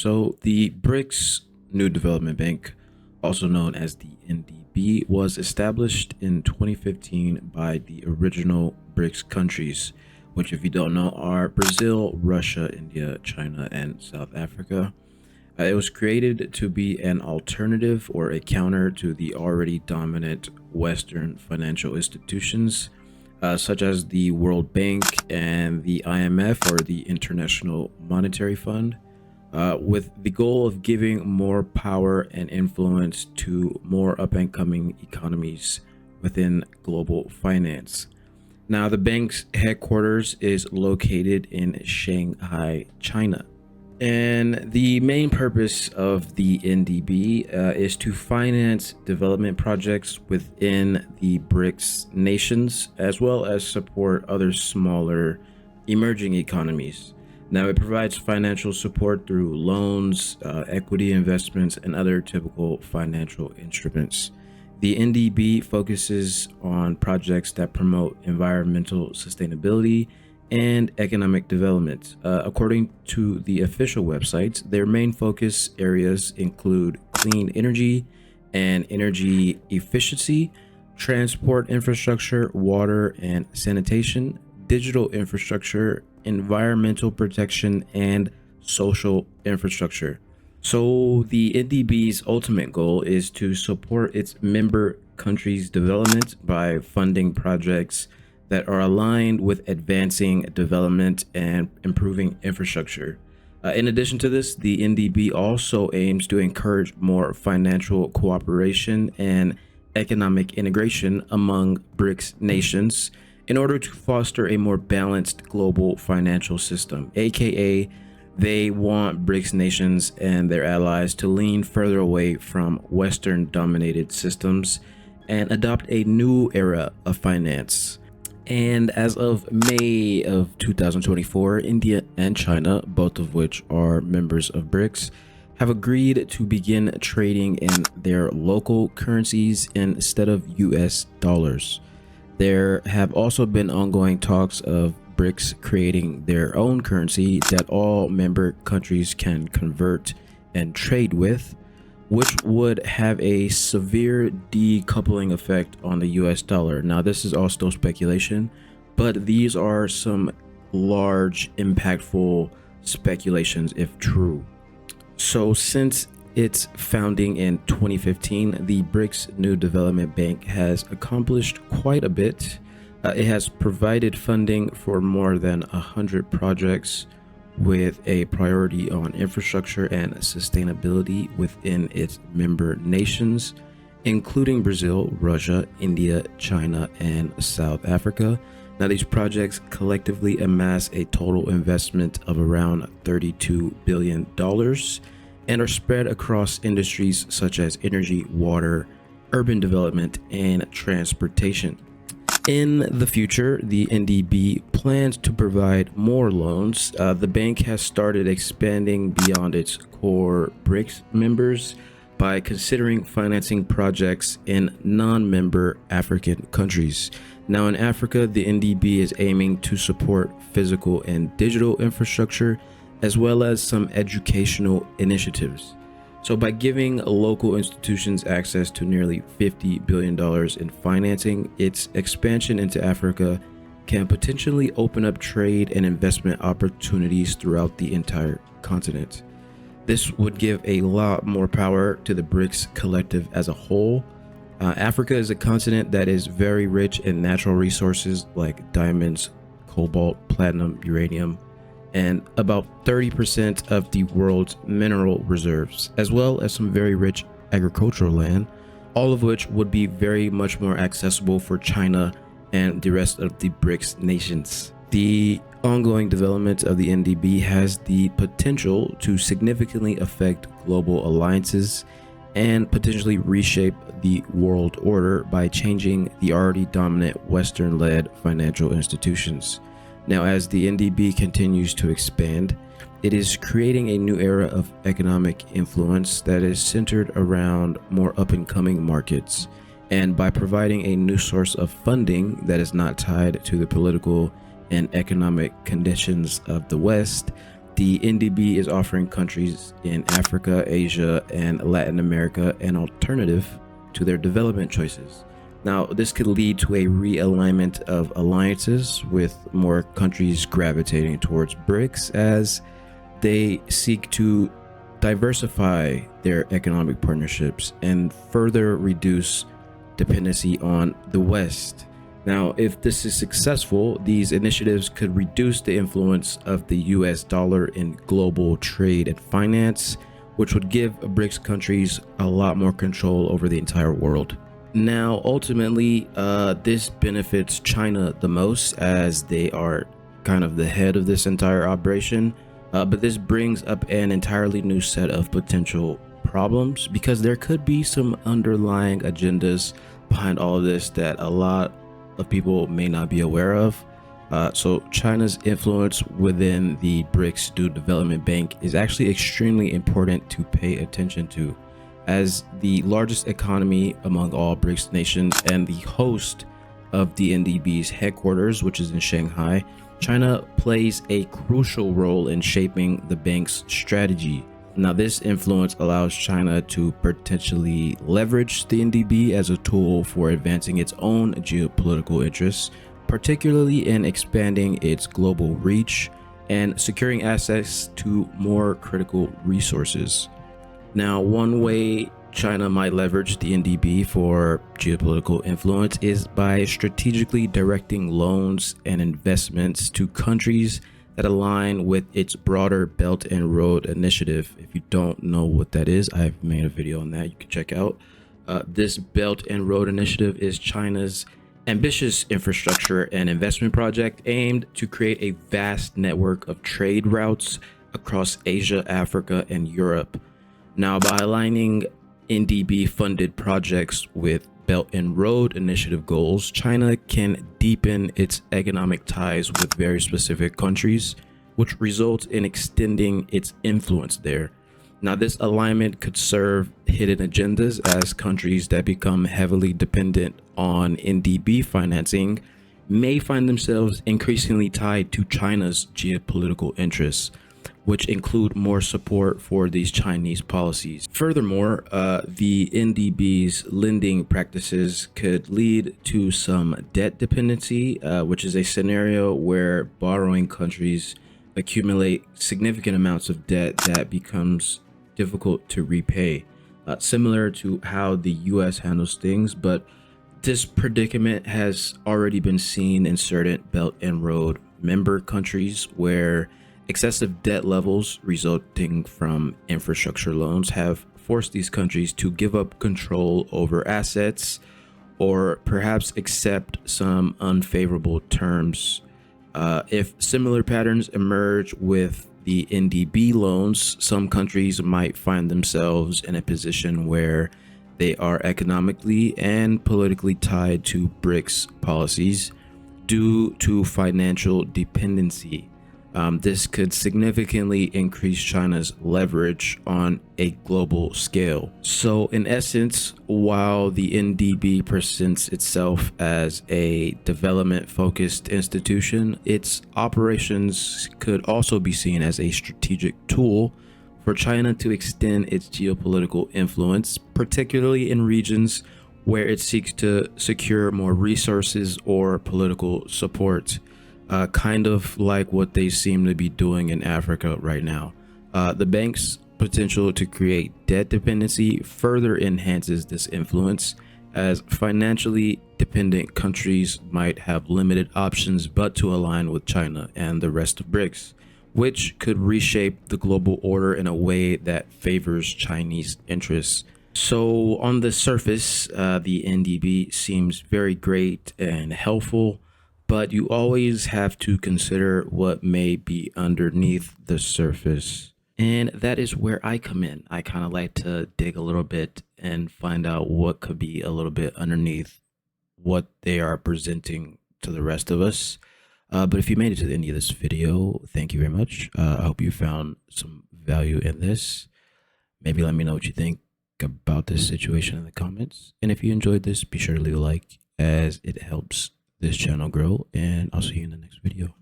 So, the BRICS New Development Bank, also known as the NDB, was established in 2015 by the original BRICS countries, which, if you don't know, are Brazil, Russia, India, China, and South Africa. It was created to be an alternative or a counter to the already dominant Western financial institutions, such as the World Bank and the IMF, or the International Monetary Fund, with the goal of giving more power and influence to more up and coming economies within global finance. Now, the bank's headquarters is located in Shanghai, China. And the main purpose of the NDB is to finance development projects within the BRICS nations, as well as support other smaller emerging economies. Now, it provides financial support through loans, equity investments, and other typical financial instruments. The NDB focuses on projects that promote environmental sustainability and economic development. According to the official websites, their main focus areas include clean energy and energy efficiency, transport infrastructure, water and sanitation, digital infrastructure, environmental protection, and social infrastructure. So the NDB's ultimate goal is to support its member countries' development by funding projects that are aligned with advancing development and improving infrastructure. In addition to this, the NDB also aims to encourage more financial cooperation and economic integration among BRICS nations in order to foster a more balanced global financial system, aka they want BRICS nations and their allies to lean further away from Western dominated systems and adopt a new era of finance. And as of May of 2024, India and China, both of which are members of BRICS, have agreed to begin trading in their local currencies instead of US dollars. There have also been ongoing talks of BRICS creating their own currency that all member countries can convert and trade with, which would have a severe decoupling effect on the US dollar. Now, this is all still speculation, but these are some large, impactful speculations if true. So, since its founding in 2015, the BRICS New Development Bank has accomplished quite a bit. It has provided funding for more than 100 projects with a priority on infrastructure and sustainability within its member nations, including Brazil, Russia, India, China, and South Africa. Now, these projects collectively amass a total investment of around $32 billion and are spread across industries such as energy, water, urban development, and transportation. In the future, the NDB plans to provide more loans. The bank has started expanding beyond its core BRICS members by considering financing projects in non-member African countries. Now, in Africa, the NDB is aiming to support physical and digital infrastructure, as well as some educational initiatives. So by giving local institutions access to nearly $50 billion in financing, its expansion into Africa can potentially open up trade and investment opportunities throughout the entire continent. This would give a lot more power to the BRICS collective as a whole. Africa is a continent that is very rich in natural resources like diamonds, cobalt, platinum, uranium, and about 30% of the world's mineral reserves, as well as some very rich agricultural land, all of which would be very much more accessible for China and the rest of the BRICS nations. The ongoing development of the NDB has the potential to significantly affect global alliances and potentially reshape the world order by changing the already dominant Western-led financial institutions. Now, as the NDB continues to expand, it is creating a new era of economic influence that is centered around more up-and-coming markets. And by providing a new source of funding that is not tied to the political and economic conditions of the West, The NDB is offering countries in Africa, Asia, and Latin America an alternative to their development choices. Now, this could lead to a realignment of alliances, with more countries gravitating towards BRICS as they seek to diversify their economic partnerships and further reduce dependency on the West. Now, if this is successful, these initiatives could reduce the influence of the US dollar in global trade and finance, which would give BRICS countries a lot more control over the entire world. Now, ultimately, this benefits China the most, as they are kind of the head of this entire operation. But this brings up an entirely new set of potential problems, because there could be some underlying agendas behind all of this that a lot of people may not be aware of. So China's influence within the BRICS New Development Bank is actually extremely important to pay attention to. As the largest economy among all BRICS nations and the host of the NDB's headquarters, which is in Shanghai, China plays a crucial role in shaping the bank's strategy. Now, this influence allows China to potentially leverage the NDB as a tool for advancing its own geopolitical interests, particularly in expanding its global reach and securing access to more critical resources. Now, one way China might leverage the NDB for geopolitical influence is by strategically directing loans and investments to countries that align with its broader Belt and Road Initiative. If you don't know what that is, I've made a video on that you can check out. This Belt and Road Initiative is China's ambitious infrastructure and investment project aimed to create a vast network of trade routes across Asia, Africa, and Europe. Now, by aligning NDB funded projects with Belt and Road Initiative goals, China can deepen its economic ties with very specific countries, which results in extending its influence there. Now, this alignment could serve hidden agendas, as countries that become heavily dependent on NDB financing may find themselves increasingly tied to China's geopolitical interess, which include more support for these Chinese policies. Furthermore, the NDB's lending practices could lead to some debt dependency, which is a scenario where borrowing countries accumulate significant amounts of debt that becomes difficult to repay, similar to how the US handles things. But this predicament has already been seen in certain Belt and Road member countries, where excessive debt levels resulting from infrastructure loans have forced these countries to give up control over assets, or perhaps accept some unfavorable terms. If similar patterns emerge with the NDB loans, some countries might find themselves in a position where they are economically and politically tied to BRICS policies due to financial dependency. This could significantly increase China's leverage on a global scale. So in essence, while the NDB presents itself as a development-focused institution, its operations could also be seen as a strategic tool for China to extend its geopolitical influence, particularly in regions where it seeks to secure more resources or political support. Kind of like what they seem to be doing in Africa right now. The bank's potential to create debt dependency further enhances this influence, as financially dependent countries might have limited options but to align with China and the rest of BRICS, which could reshape the global order in a way that favors Chinese interests. So on the surface, the NDB seems very great and helpful, but you always have to consider what may be underneath the surface. And that is where I come in. I kind of like to dig a little bit and find out what could be a little bit underneath what they are presenting to the rest of us. But if you made it to the end of this video, thank you very much. I hope you found some value in this. Maybe let me know what you think about this situation in the comments. And if you enjoyed this, be sure to leave a like, as it helps this channel grow, and I'll see you in the next video.